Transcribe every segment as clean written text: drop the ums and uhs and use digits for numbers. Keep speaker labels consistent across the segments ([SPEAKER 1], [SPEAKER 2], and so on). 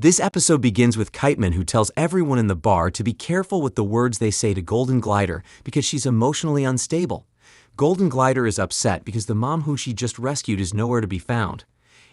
[SPEAKER 1] This episode begins with Kiteman, who tells everyone in the bar to be careful with the words they say to Golden Glider because she's emotionally unstable. Golden Glider is upset because the mom who she just rescued is nowhere to be found.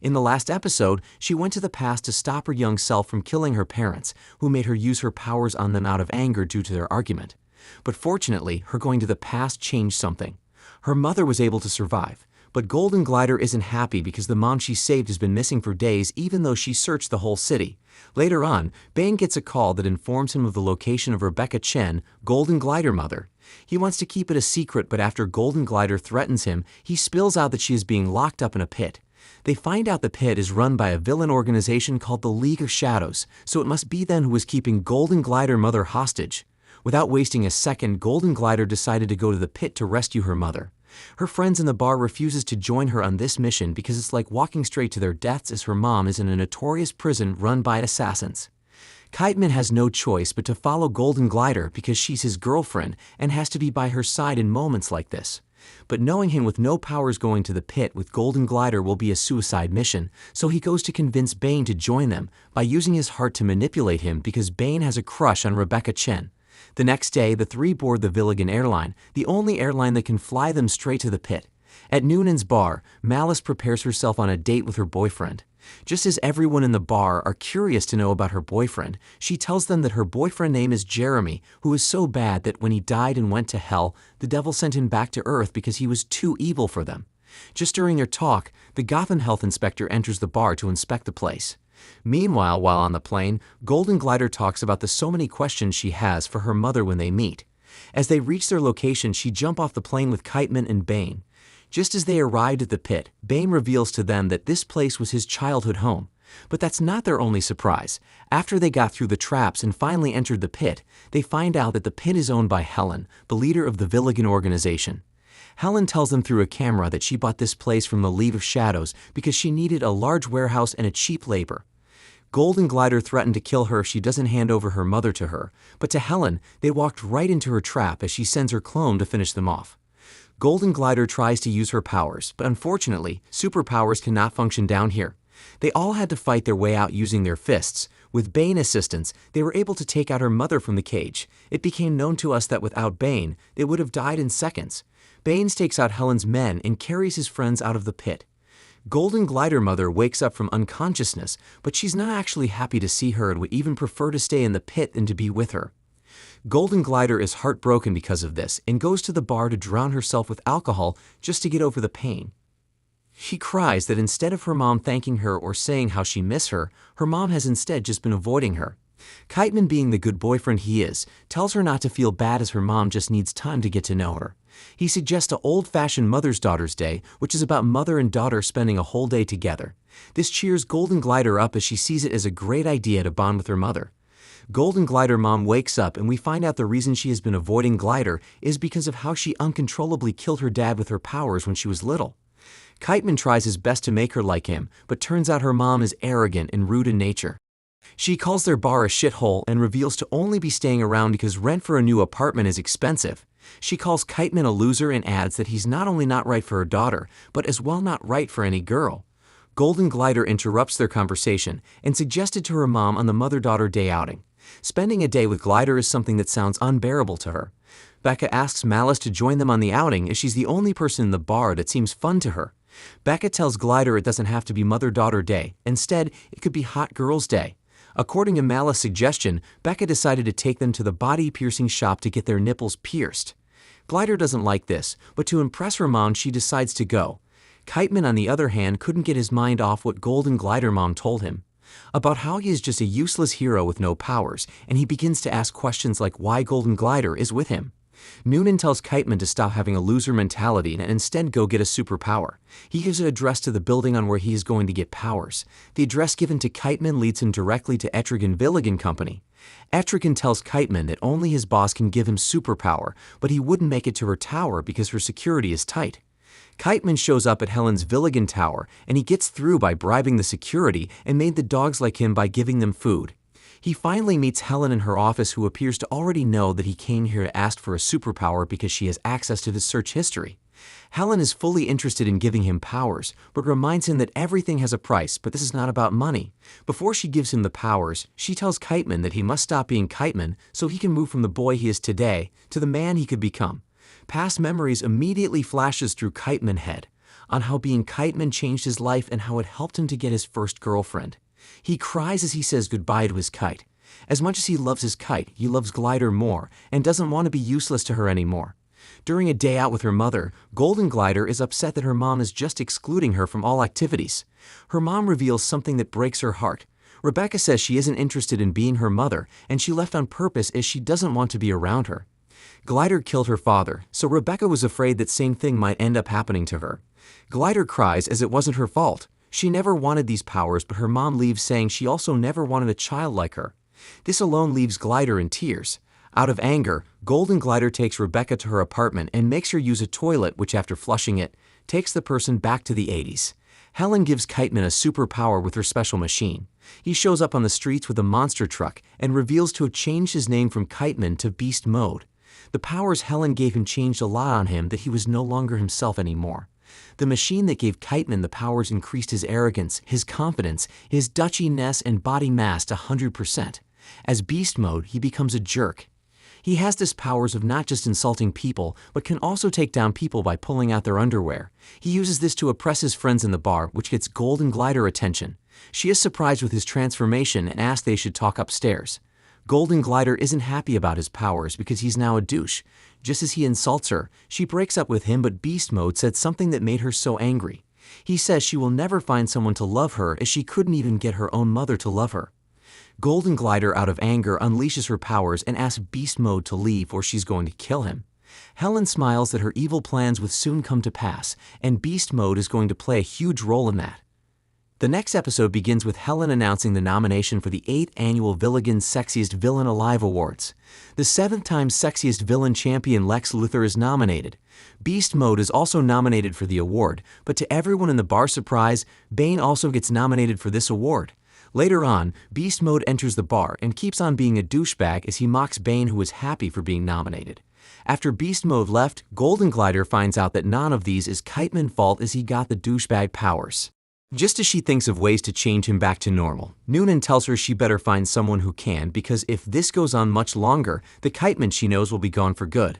[SPEAKER 1] In the last episode, she went to the past to stop her young self from killing her parents, who made her use her powers on them out of anger due to their argument. But fortunately, her going to the past changed something. Her mother was able to survive, but Golden Glider isn't happy because the mom she saved has been missing for days even though she searched the whole city. Later on, Bane gets a call that informs him of the location of Rebecca Chen, Golden Glider mother. He wants to keep it a secret, but after Golden Glider threatens him, he spills out that she is being locked up in a pit. They find out the pit is run by a villain organization called the League of Shadows, so it must be them who is keeping Golden Glider mother hostage. Without wasting a second, Golden Glider decided to go to the pit to rescue her mother. Her friends in the bar refuses to join her on this mission because it's like walking straight to their deaths, as her mom is in a notorious prison run by assassins. Kiteman has no choice but to follow Golden Glider because she's his girlfriend and has to be by her side in moments like this. But knowing him with no powers, going to the pit with Golden Glider will be a suicide mission, so he goes to convince Bane to join them by using his heart to manipulate him because Bane has a crush on Rebecca Chen. The next day, the three board the Villigan airline, the only airline that can fly them straight to the pit. At Noonan's bar, Malice prepares herself on a date with her boyfriend. Just as everyone in the bar are curious to know about her boyfriend, she tells them that her boyfriend's name is Jeremy, who is so bad that when he died and went to hell, the devil sent him back to Earth because he was too evil for them. Just during their talk, the Gotham health inspector enters the bar to inspect the place. Meanwhile, while on the plane, Golden Glider talks about the so many questions she has for her mother when they meet. As they reach their location, she jumps off the plane with Kiteman and Bane. Just as they arrived at the pit, Bane reveals to them that this place was his childhood home. But that's not their only surprise. After they got through the traps and finally entered the pit, they find out that the pit is owned by Helen, the leader of the Villigan organization. Helen tells them through a camera that she bought this place from the League of Shadows because she needed a large warehouse and a cheap labor. Golden Glider threatened to kill her if she doesn't hand over her mother to her, but to Helen, they walked right into her trap as she sends her clone to finish them off. Golden Glider tries to use her powers, but unfortunately, superpowers cannot function down here. They all had to fight their way out using their fists. With Bane's assistance, they were able to take out her mother from the cage. It became known to us that without Bane, they would have died in seconds. Bane takes out Helen's men and carries his friends out of the pit. Golden Glider mother wakes up from unconsciousness, but she's not actually happy to see her and would even prefer to stay in the pit than to be with her. Golden Glider is heartbroken because of this and goes to the bar to drown herself with alcohol just to get over the pain. She cries that instead of her mom thanking her or saying how she misses her, her mom has instead just been avoiding her. Kiteman, being the good boyfriend he is, tells her not to feel bad as her mom just needs time to get to know her. He suggests an old-fashioned Mother's Daughter's Day, which is about mother and daughter spending a whole day together. This cheers Golden Glider up as she sees it as a great idea to bond with her mother. Golden Glider mom wakes up and we find out the reason she has been avoiding Glider is because of how she uncontrollably killed her dad with her powers when she was little. Kiteman tries his best to make her like him, but turns out her mom is arrogant and rude in nature. She calls their bar a shithole and reveals to only be staying around because rent for a new apartment is expensive. She calls Kiteman a loser and adds that he's not only not right for her daughter, but as well not right for any girl. Golden Glider interrupts their conversation and suggested to her mom on the mother-daughter day outing. Spending a day with Glider is something that sounds unbearable to her. Becca asks Malice to join them on the outing as she's the only person in the bar that seems fun to her. Becca tells Glider it doesn't have to be Mother-Daughter Day. Instead, it could be Hot Girls Day. According to Malice's suggestion, Becca decided to take them to the body-piercing shop to get their nipples pierced. Glider doesn't like this, but to impress her mom, she decides to go. Kiteman, on the other hand, couldn't get his mind off what Golden Glider mom told him about how he is just a useless hero with no powers, and he begins to ask questions like why Golden Glider is with him. Noonan tells Kiteman to stop having a loser mentality and instead go get a superpower. He gives an address to the building on where he is going to get powers. The address given to Kiteman leads him directly to Etrigan Villigan Company. Etrigan tells Kiteman that only his boss can give him superpower, but he wouldn't make it to her tower because her security is tight. Kiteman shows up at Helen's Villigan Tower, and he gets through by bribing the security and made the dogs like him by giving them food. He finally meets Helen in her office, who appears to already know that he came here to ask for a superpower because she has access to the search history. Helen is fully interested in giving him powers, but reminds him that everything has a price, but this is not about money. Before she gives him the powers, she tells Kiteman that he must stop being Kiteman so he can move from the boy he is today to the man he could become. Past memories immediately flashes through Kiteman's head on how being Kiteman changed his life and how it helped him to get his first girlfriend. He cries as he says goodbye to his kite. As much as he loves his kite, he loves Glider more and doesn't want to be useless to her anymore. During a day out with her mother, Golden Glider is upset that her mom is just excluding her from all activities. Her mom reveals something that breaks her heart. Rebecca says she isn't interested in being her mother, and she left on purpose as she doesn't want to be around her. Glider killed her father, so Rebecca was afraid that same thing might end up happening to her. Glider cries as it wasn't her fault. She never wanted these powers, but her mom leaves saying she also never wanted a child like her. This alone leaves Glider in tears. Out of anger, Golden Glider takes Rebecca to her apartment and makes her use a toilet which, after flushing it, takes the person back to the 80s. Helen gives Kiteman a superpower with her special machine. He shows up on the streets with a monster truck and reveals to have changed his name from Kiteman to Beast Mode. The powers Helen gave him changed a lot on him that he was no longer himself anymore. The machine that gave Kiteman the powers increased his arrogance, his confidence, his Dutchiness and body mass to 100%. As Beast Mode, he becomes a jerk. He has his powers of not just insulting people, but can also take down people by pulling out their underwear. He uses this to oppress his friends in the bar, which gets Golden Glider attention. She is surprised with his transformation and asks they should talk upstairs. Golden Glider isn't happy about his powers because he's now a douche. Just as he insults her, she breaks up with him, but Beast Mode said something that made her so angry. He says she will never find someone to love her as she couldn't even get her own mother to love her. Golden Glider, out of anger, unleashes her powers and asks Beast Mode to leave or she's going to kill him. Helen smiles that her evil plans would soon come to pass, and Beast Mode is going to play a huge role in that. The next episode begins with Helen announcing the nomination for the 8th annual Villigan's Sexiest Villain Alive Awards. The 7th-time Sexiest Villain champion Lex Luthor is nominated. Beast Mode is also nominated for the award, but to everyone in the bar surprise, Bane also gets nominated for this award. Later on, Beast Mode enters the bar and keeps on being a douchebag as he mocks Bane, who is happy for being nominated. After Beast Mode left, Golden Glider finds out that none of these is Kiteman's fault as he got the douchebag powers. Just as she thinks of ways to change him back to normal, Noonan tells her she better find someone who can, because if this goes on much longer, the Kiteman she knows will be gone for good.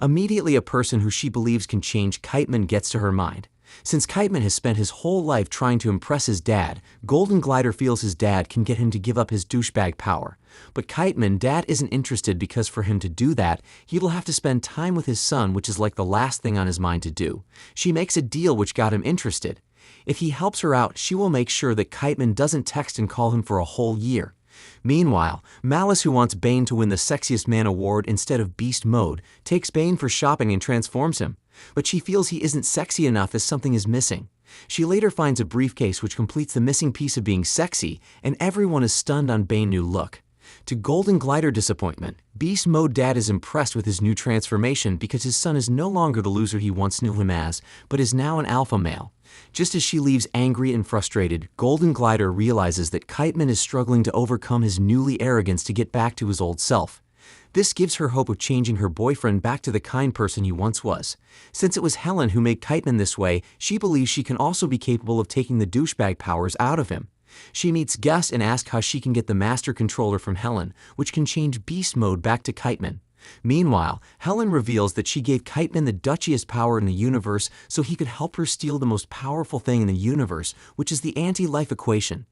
[SPEAKER 1] Immediately, a person who she believes can change Kiteman gets to her mind. Since Kiteman has spent his whole life trying to impress his dad, Golden Glider feels his dad can get him to give up his douchebag power. But Kiteman, dad isn't interested because for him to do that, he will have to spend time with his son, which is like the last thing on his mind to do. She makes a deal which got him interested. If he helps her out, she will make sure that Kiteman doesn't text and call him for a whole year. Meanwhile, Malice, who wants Bane to win the Sexiest Man award instead of Beast Mode, takes Bane for shopping and transforms him. But she feels he isn't sexy enough as something is missing. She later finds a briefcase which completes the missing piece of being sexy, and everyone is stunned on Bane's new look. To Golden Glider disappointment, Beast Mode dad is impressed with his new transformation because his son is no longer the loser he once knew him as, but is now an alpha male. Just as she leaves angry and frustrated, Golden Glider realizes that Kiteman is struggling to overcome his newly arrogance to get back to his old self. This gives her hope of changing her boyfriend back to the kind person he once was. Since it was Helen who made Kiteman this way, she believes she can also be capable of taking the douchebag powers out of him. She meets Gus and asks how she can get the Master Controller from Helen, which can change Beast Mode back to Kiteman. Meanwhile, Helen reveals that she gave Kiteman the Dutchiest power in the universe so he could help her steal the most powerful thing in the universe, which is the anti-life equation.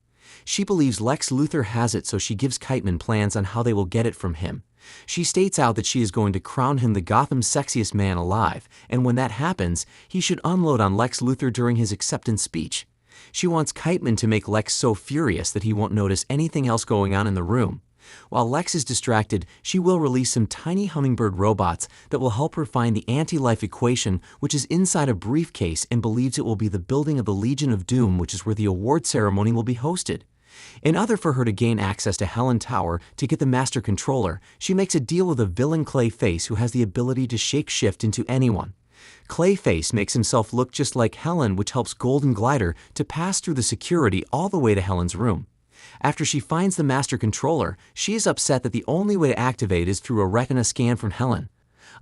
[SPEAKER 1] She believes Lex Luthor has it, so she gives Kiteman plans on how they will get it from him. She states out that she is going to crown him the Gotham's Sexiest Man alive, and when that happens, he should unload on Lex Luthor during his acceptance speech. She wants Kiteman to make Lex so furious that he won't notice anything else going on in the room. While Lex is distracted, she will release some tiny hummingbird robots that will help her find the anti-life equation, which is inside a briefcase, and believes it will be the building of the Legion of Doom, which is where the award ceremony will be hosted. In order for her to gain access to Helen Tower to get the Master Controller, she makes a deal with a villain Clayface who has the ability to shapeshift into anyone. Clayface makes himself look just like Helen, which helps Golden Glider to pass through the security all the way to Helen's room. After she finds the Master Controller, she is upset that the only way to activate is through a retina scan from Helen.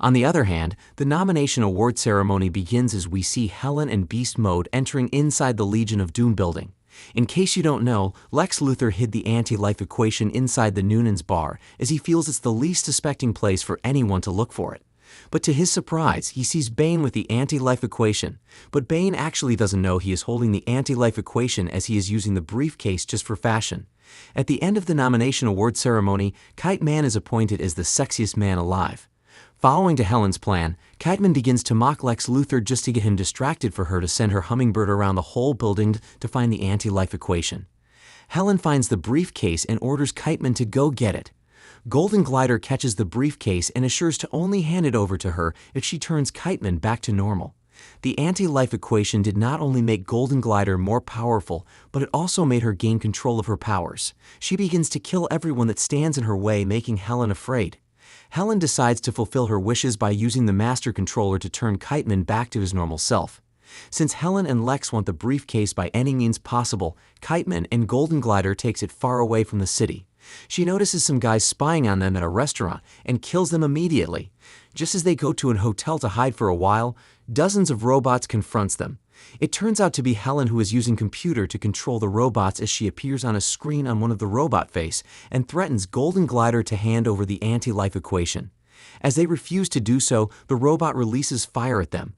[SPEAKER 1] On the other hand, the nomination award ceremony begins as we see Helen and Beast Mode entering inside the Legion of Doom building. In case you don't know, Lex Luthor hid the anti-life equation inside the Noonan's bar as he feels it's the least suspecting place for anyone to look for it. But to his surprise, he sees Bane with the anti-life equation. But Bane actually doesn't know he is holding the anti-life equation as he is using the briefcase just for fashion. At the end of the nomination award ceremony, Kiteman is appointed as the sexiest man alive. Following to Helen's plan, Kiteman begins to mock Lex Luthor just to get him distracted for her to send her hummingbird around the whole building to find the anti-life equation. Helen finds the briefcase and orders Kiteman to go get it. Golden Glider catches the briefcase and assures to only hand it over to her if she turns Kiteman back to normal. The anti-life equation did not only make Golden Glider more powerful, but it also made her gain control of her powers. She begins to kill everyone that stands in her way, making Helen afraid. Helen decides to fulfill her wishes by using the Master Controller to turn Kiteman back to his normal self. Since Helen and Lex want the briefcase by any means possible, Kiteman and Golden Glider takes it far away from the city. She notices some guys spying on them at a restaurant and kills them immediately. Just as they go to an hotel to hide for a while, dozens of robots confronts them. It turns out to be Helen who is using computer to control the robots as she appears on a screen on one of the robot face and threatens Golden Glider to hand over the anti-life equation. As they refuse to do so, the robot releases fire at them.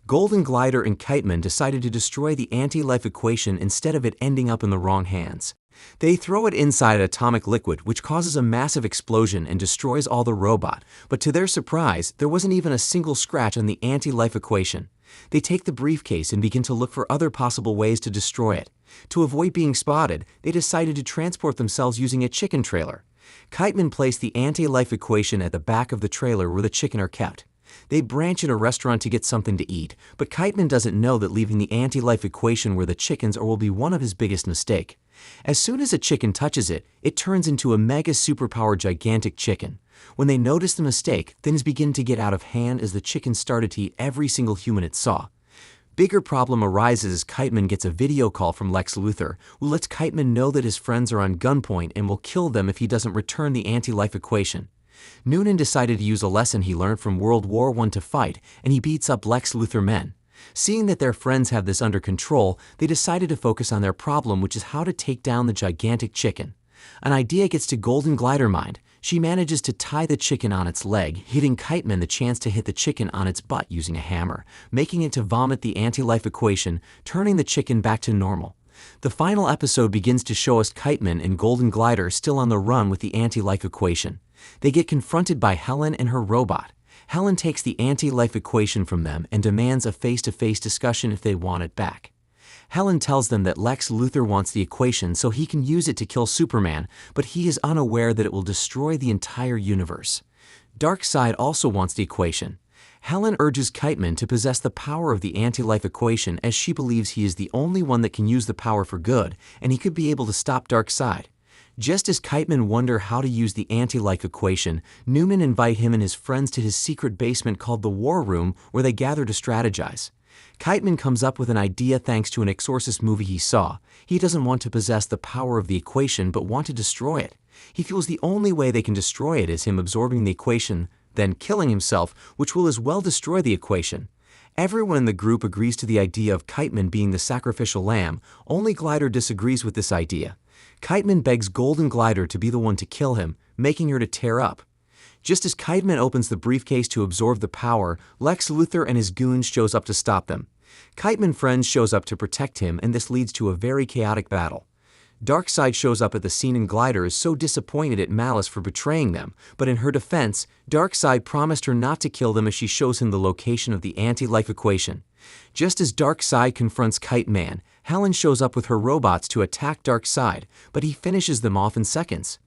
[SPEAKER 1] Golden Glider and Kiteman decided to destroy the anti-life equation instead of it ending up in the wrong hands. They throw it inside an atomic liquid, which causes a massive explosion and destroys all the robot, but to their surprise, there wasn't even a single scratch on the anti-life equation. They take the briefcase and begin to look for other possible ways to destroy it. To avoid being spotted, they decided to transport themselves using a chicken trailer. Kiteman placed the anti-life equation at the back of the trailer where the chicken are kept. They branch in a restaurant to get something to eat, but Kiteman doesn't know that leaving the anti-life equation where the chickens are will be one of his biggest mistakes. As soon as a chicken touches it, it turns into a mega superpowered gigantic chicken. When they notice the mistake, things begin to get out of hand as the chicken started to eat every single human it saw. Bigger problem arises as Kiteman gets a video call from Lex Luthor, who lets Kiteman know that his friends are on gunpoint and will kill them if he doesn't return the anti-life equation. Noonan decided to use a lesson he learned from World War I to fight, and he beats up Lex Luthor men. Seeing that their friends have this under control, they decided to focus on their problem, which is how to take down the gigantic chicken. An idea gets to Golden Glider's mind. She manages to tie the chicken on its leg, giving Kiteman the chance to hit the chicken on its butt using a hammer, making it to vomit the anti-life equation, turning the chicken back to normal. The final episode begins to show us Kiteman and Golden Glider still on the run with the anti-life equation. They get confronted by Helen and her robot. Helen takes the anti-life equation from them and demands a face-to-face discussion if they want it back. Helen tells them that Lex Luthor wants the equation so he can use it to kill Superman, but he is unaware that it will destroy the entire universe. Darkseid also wants the equation. Helen urges Kiteman to possess the power of the anti-life equation as she believes he is the only one that can use the power for good, and he could be able to stop Darkseid. Just as Kiteman wonder how to use the anti-life equation, Newman invite him and his friends to his secret basement called the War Room, where they gather to strategize. Kiteman comes up with an idea thanks to an Exorcist movie he saw. He doesn't want to possess the power of the equation but want to destroy it. He feels the only way they can destroy it is him absorbing the equation, then killing himself, which will as well destroy the equation. Everyone in the group agrees to the idea of Kiteman being the sacrificial lamb. Only Glider disagrees with this idea. Kiteman begs Golden Glider to be the one to kill him, making her to tear up. Just as Kiteman opens the briefcase to absorb the power, Lex Luthor and his goons shows up to stop them. Kiteman friends shows up to protect him, and this leads to a very chaotic battle. Darkseid shows up at the scene and Glider is so disappointed at Malice for betraying them, but in her defense, Darkseid promised her not to kill them if she shows him the location of the anti-life equation. Just as Darkseid confronts Kiteman, Helen shows up with her robots to attack Darkseid, but he finishes them off in seconds.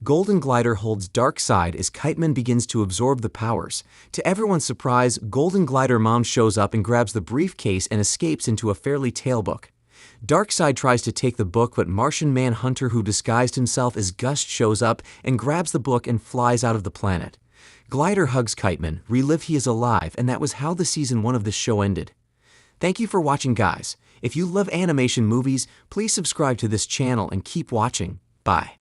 [SPEAKER 1] Golden Glider holds Darkseid as Kiteman begins to absorb the powers. To everyone's surprise, Golden Glider Mom shows up and grabs the briefcase and escapes into a fairy tale book. Darkseid tries to take the book, but Martian Manhunter, who disguised himself as Gust, shows up and grabs the book and flies out of the planet. Glider hugs Kiteman, relive he is alive, and that was how the season 1 of this show ended. Thank you for watching, guys. If you love animation movies, please subscribe to this channel and keep watching. Bye.